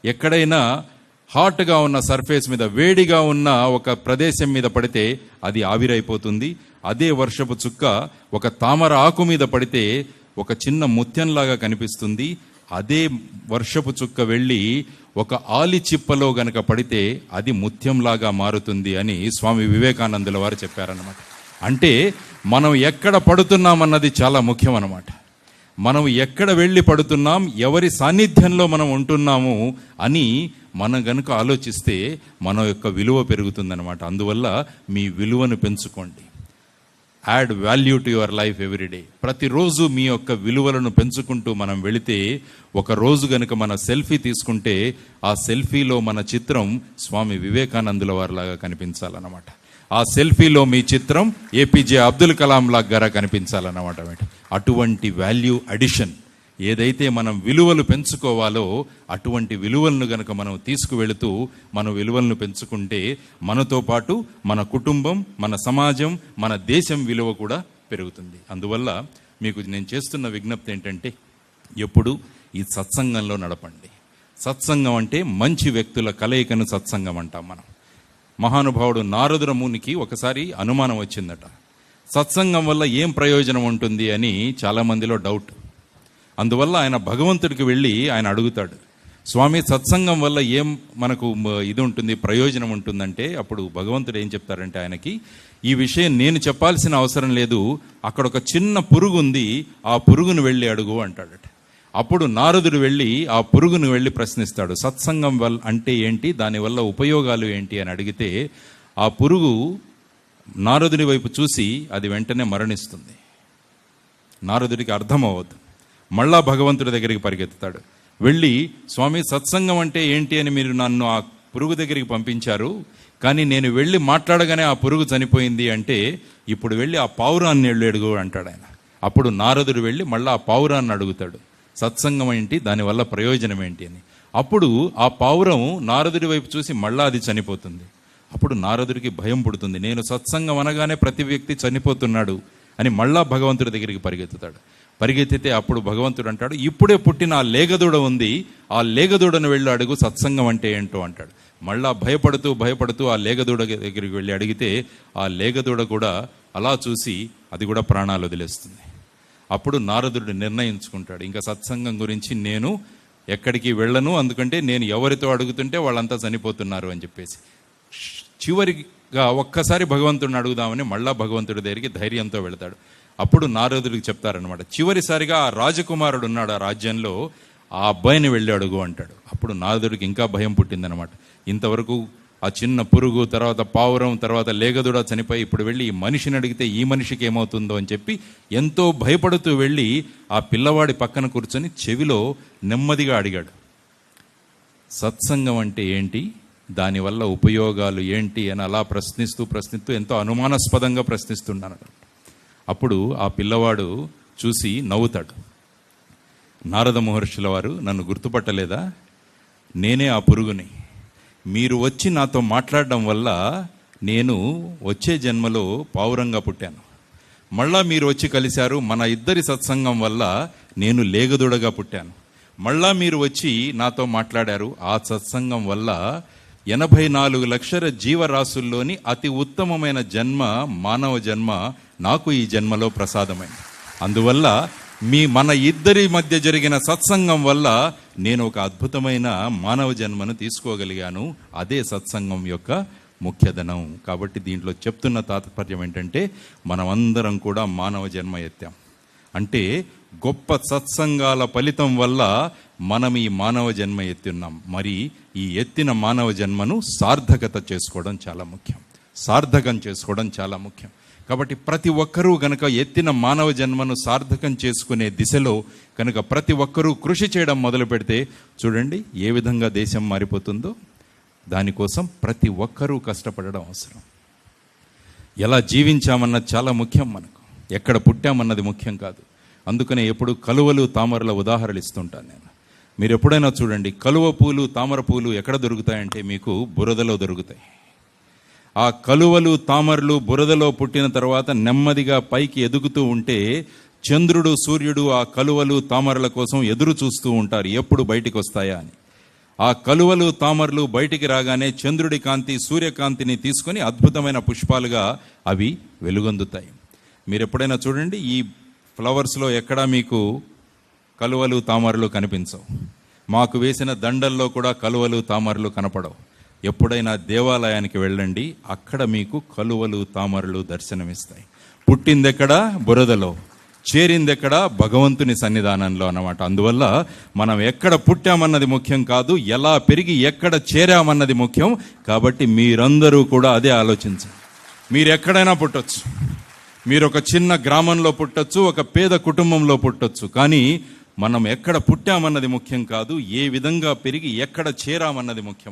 ఎక్కడైనా హాట్గా ఉన్న సర్ఫేస్ మీద, వేడిగా ఉన్న ఒక ప్రదేశం మీద పడితే అది ఆవిరైపోతుంది. అదే వర్షపు చుక్క ఒక తామర ఆకు మీద పడితే ఒక చిన్న ముత్యంలాగా కనిపిస్తుంది. అదే వర్షపు చుక్క వెళ్ళి ఒక ఆలి చిప్పలో గనక పడితే అది ముత్యంలాగా మారుతుంది అని స్వామి వివేకానందుల వారు చెప్పారన్నమాట. అంటే మనం ఎక్కడ పడుతున్నామన్నది చాలా ముఖ్యం అన్నమాట. మనం ఎక్కడ వెళ్ళి పడుతున్నాం, ఎవరి సాన్నిధ్యంలో మనం ఉంటున్నాము అని మనం గనుక ఆలోచిస్తే మన యొక్క విలువ పెరుగుతుందన్నమాట. అందువల్ల మీ విలువను పెంచుకోండి. Add value to your life everyday. ప్రతిరోజు మీ యొక్క విలువలను పెంచుకుంటూ మనం వెళితే, ఒక రోజు గనుక మన సెల్ఫీ తీసుకుంటే ఆ సెల్ఫీలో మన చిత్రం స్వామి వివేకానందుల వారిలాగా కనిపించాలన్నమాట. ఆ సెల్ఫీలో మీ చిత్రం ఏపీజే అబ్దుల్ కలాం లాగా కనిపించాలన్నమాట. అటువంటి వాల్యూ అడిషన్ ఏదైతే మనం విలువలు పెంచుకోవాలో అటువంటి విలువలను గనక మనం తీసుకువెళుతూ మన విలువలను పెంచుకుంటే మనతో పాటు మన కుటుంబం, మన సమాజం, మన దేశం విలువ కూడా పెరుగుతుంది. అందువల్ల మీకు నేను చేస్తున్న విజ్ఞప్తి ఏంటంటే, ఎప్పుడు ఈ సత్సంగంలో నడపండి. సత్సంగం అంటే మంచి వ్యక్తుల కలయికను సత్సంగం అంటాం మనం. మహానుభావుడు నారదుల మునికి ఒకసారి అనుమానం వచ్చిందట, సత్సంగం వల్ల ఏం ప్రయోజనం ఉంటుంది అని చాలామందిలో డౌట్. అందువల్ల ఆయన భగవంతుడికి వెళ్ళి ఆయన అడుగుతాడు, స్వామి సత్సంగం వల్ల ఏం మనకు ఇది ఉంటుంది, ప్రయోజనం ఉంటుందంటే, అప్పుడు భగవంతుడు ఏం చెప్తారంటే ఆయనకి, ఈ విషయం నేను చెప్పాల్సిన అవసరం లేదు, అక్కడ ఒక చిన్న పురుగు ఉంది, ఆ పురుగును వెళ్ళి అడుగు అంటాడట. అప్పుడు నారదుడు వెళ్ళి ఆ పురుగును వెళ్ళి ప్రశ్నిస్తాడు, సత్సంగం వల్ల అంటే ఏంటి, దానివల్ల ఉపయోగాలు ఏంటి అని అడిగితే ఆ పురుగు నారదుడి వైపు చూసి అది వెంటనే మరణిస్తుంది. నారదుడికి అర్థమవ్వదు. మళ్ళా భగవంతుడి దగ్గరికి పరిగెత్తుతాడు. వెళ్ళి, స్వామి సత్సంగం అంటే ఏంటి అని మీరు నన్ను ఆ పురుగు దగ్గరికి పంపించారు, కానీ నేను వెళ్ళి మాట్లాడగానే ఆ పురుగు చనిపోయింది అంటే, ఇప్పుడు వెళ్ళి ఆ పావురాన్ని వెళ్ళి అడుగు అంటాడు ఆయన. అప్పుడు నారదుడు వెళ్ళి మళ్ళీ ఆ పావురాన్ని అడుగుతాడు, సత్సంగం ఏంటి, దానివల్ల ప్రయోజనం ఏంటి అని. అప్పుడు ఆ పావురం నారదుడి వైపు చూసి మళ్ళా అది చనిపోతుంది. అప్పుడు నారదుడికి భయం పుడుతుంది, నేను సత్సంగం అనగానే ప్రతి వ్యక్తి చనిపోతున్నాడు అని మళ్ళా భగవంతుడి దగ్గరికి పరిగెత్తుతాడు. పరిగెత్తితే అప్పుడు భగవంతుడు అంటాడు, ఇప్పుడే పుట్టిన ఆ లేగదూడ ఉంది, ఆ లేగదూడను వెళ్ళి అడుగు సత్సంగం అంటే ఏంటో అంటాడు. మళ్ళా భయపడుతూ ఆ లేగదూడ దగ్గరికి వెళ్ళి అడిగితే ఆ లేగదూడ కూడా అలా చూసి అది కూడా ప్రాణాలు వదిలేస్తుంది. అప్పుడు నారదుడు నిర్ణయించుకుంటాడు, ఇంకా సత్సంగం గురించి నేను ఎక్కడికి వెళ్ళను, అందుకంటే నేను ఎవరితో అడుగుతుంటే వాళ్ళంతా చనిపోతున్నారు అని చెప్పేసి. చివరిగా ఒక్కసారి భగవంతుడిని అడుగుదామని మళ్ళా భగవంతుడి దగ్గరికి ధైర్యంతో వెళతాడు. అప్పుడు నారదుడికి చెప్తారనమాట, చివరిసారిగా ఆ రాజకుమారుడు ఉన్నాడు ఆ రాజ్యంలో, ఆ అబ్బాయిని వెళ్ళి అడుగు అంటాడు. అప్పుడు నారదుడికి ఇంకా భయం పుట్టిందనమాట. ఇంతవరకు ఆ చిన్న పురుగు, తర్వాత పావురం, తర్వాత లేగదూడ చనిపోయి ఇప్పుడు వెళ్ళి ఈ మనిషిని అడిగితే ఈ మనిషికి ఏమవుతుందో అని చెప్పి ఎంతో భయపడుతూ వెళ్ళి ఆ పిల్లవాడి పక్కన కూర్చొని చెవిలో నెమ్మదిగా అడిగాడు, సత్సంగం అంటే ఏంటి, దానివల్ల ఉపయోగాలు ఏంటి అని అలా ప్రశ్నిస్తూ ఎంతో అనుమానాస్పదంగా ప్రశ్నిస్తున్నాను. అప్పుడు ఆ పిల్లవాడు చూసి నవ్వుతాడు. నారద మహర్షుల వారు, నన్ను గుర్తుపట్టలేదా, నేనే ఆ పురుగుని. మీరు వచ్చి నాతో మాట్లాడడం వల్ల నేను వచ్చే జన్మలో పావురంగా పుట్టాను. మళ్ళా మీరు వచ్చి కలిశారు, మన ఇద్దరి సత్సంగం వల్ల నేను లేగదూడగా పుట్టాను. మళ్ళా మీరు వచ్చి నాతో మాట్లాడారు, ఆ సత్సంగం వల్ల 84 లక్షల జీవరాశుల్లోని అతి ఉత్తమమైన జన్మ, మానవ జన్మ నాకు ఈ జన్మలో ప్రసాదమైంది. అందువల్ల మన ఇద్దరి మధ్య జరిగిన సత్సంగం వల్ల నేను ఒక అద్భుతమైన మానవ జన్మను తీసుకోగలిగాను. అదే సత్సంగం యొక్క ముఖ్యధనం. కాబట్టి దీంట్లో చెప్తున్న తాత్పర్యం ఏంటంటే, మనమందరం కూడా మానవ జన్మ ఎత్తాం. అంటే గొప్ప సత్సంగాల ఫలితం వల్ల మనం ఈ మానవ జన్మ ఎత్తున్నాం. మరి ఈ ఎత్తిన మానవ జన్మను సార్థకత చేసుకోవడం చాలా ముఖ్యం, సార్థకం చేసుకోవడం చాలా ముఖ్యం. కాబట్టి ప్రతి ఒక్కరూ కనుక ఎత్తిన మానవ జన్మను సార్థకం చేసుకునే దిశలో కనుక ప్రతి ఒక్కరూ కృషి చేయడం మొదలు పెడితే, చూడండి ఏ విధంగా దేశం మారిపోతుందో. దానికోసం ప్రతి ఒక్కరూ కష్టపడడం అవసరం. ఎలా జీవించామన్నది చాలా ముఖ్యం. మనకు ఎక్కడ పుట్టామన్నది ముఖ్యం కాదు. అందుకనే ఎప్పుడు కలువలు, తామరల ఉదాహరణలు ఇస్తుంటాను నేను. మీరు ఎప్పుడైనా చూడండి, కలువ పూలు, తామర పూలు ఎక్కడ దొరుకుతాయంటే మీకు బురదలో దొరుకుతాయి. ఆ కలువలు, తామరలు బురదలో పుట్టిన తర్వాత నెమ్మదిగా పైకి ఎదుగుతూ ఉంటే చంద్రుడు, సూర్యుడు ఆ కలువలు, తామరల కోసం ఎదురు చూస్తూ ఉంటారు, ఎప్పుడు బయటికి వస్తాయా అని. ఆ కలువలు తామరలు బయటికి రాగానే చంద్రుడి కాంతి సూర్యకాంతిని తీసుకొని అద్భుతమైన పుష్పాలుగా అవి వెలుగొందుతాయి. మీరు ఎప్పుడైనా చూడండి, ఈ ఫ్లవర్స్లో ఎక్కడా మీకు కలువలు తామరలు కనిపించవు. మాకు వేసిన దండల్లో కూడా కలువలు తామరలు కనపడవు. ఎప్పుడైనా దేవాలయానికి వెళ్ళండి, అక్కడ మీకు కలువలు తామరలు దర్శనమిస్తాయి. పుట్టిందెక్కడ? బురదలో. చేరిందెక్కడ? భగవంతుని సన్నిధానంలో అన్నమాట. అందువల్ల మనం ఎక్కడ పుట్టామన్నది ముఖ్యం కాదు, ఎలా పెరిగి ఎక్కడ చేరామన్నది ముఖ్యం. కాబట్టి మీరందరూ కూడా అదే ఆలోచించండి. మీరు ఎక్కడైనా పుట్టొచ్చు, మీరు ఒక చిన్న గ్రామంలో పుట్టొచ్చు, ఒక పేద కుటుంబంలో పుట్టొచ్చు, కానీ మనం ఎక్కడ పుట్టామన్నది ముఖ్యం కాదు, ఏ విధంగా పెరిగి ఎక్కడ చేరామన్నది ముఖ్యం.